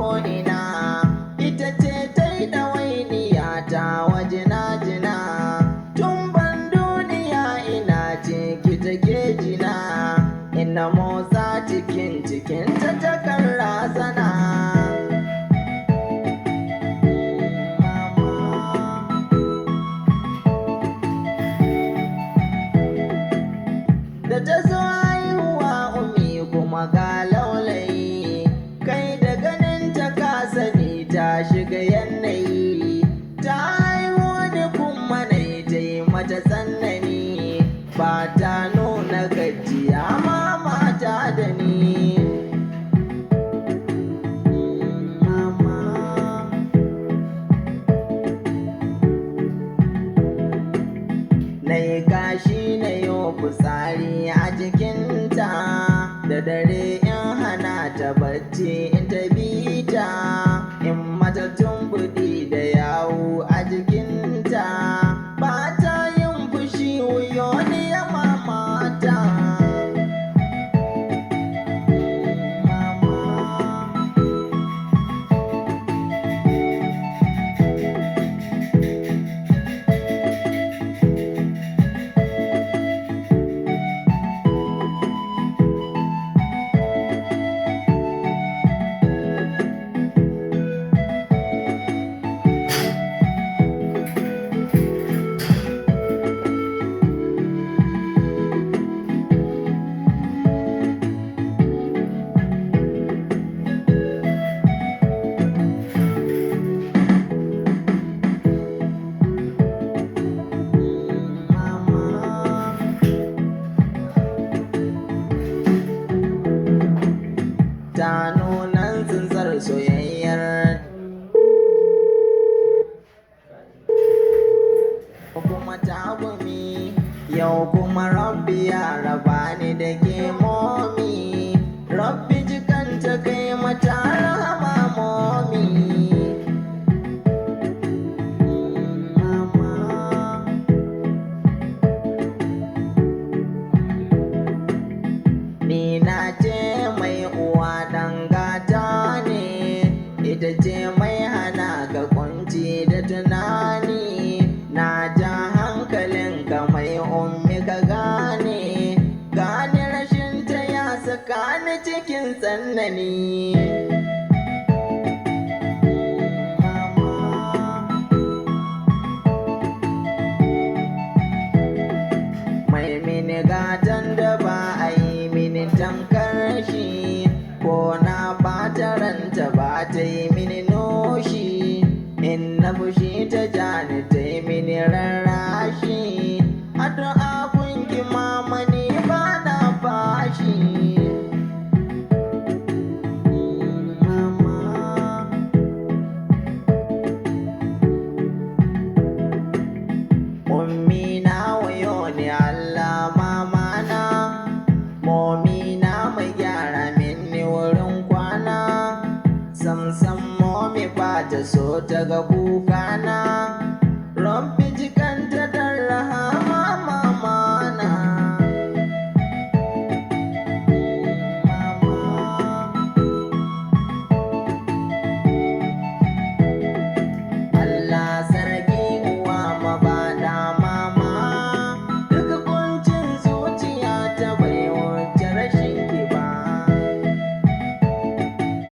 ko'ina, ita ce ta yi ɗawainiya ta wajina-jina. Tun ban duniya ina ce ki take jina, ina motsa cikin ta takan razana. Da ta zo haihuwa umi kuma ga laulayi, kai da ganin ta ka sani ta shiga yanayi. Ta haihu ni kuma na ta yi mata tsanani, ba ta nuna gajiya ma mata da ni. Na yi kashi na yi fitsari a jikinta, da dare in hana ta bacci in ta bi ta, in mata tumbuɗi da yawo a jikinta. Ba ta yin fushi wuyo ni ya mamata. Ta nunan tsintsar soyayyar kuma ta gumi, yau kuma rabbi ya raba ni da ke momi. Rabbi jikanta kai mata rahama momi. Ni na ce mai uwa dangata ne, ita ce mai hana ka kwanci da tunani. Na ja hankalinka mai ummi ka gane, gane rashin ta ya saka ni cikin tsanani. Mai mini gatan da ba a yi mini tamkar shi, ko na ɓata ranta ba ta yi mini noshi. In na fushi ta jani ta yi mini rarrashi, addu'a gunki mama ni ba na fashi. Ummi na wayo ne Allah mama na, momi na mai gyara mini wurin kwana. Samsam momi ba ta so ta ga kuka na.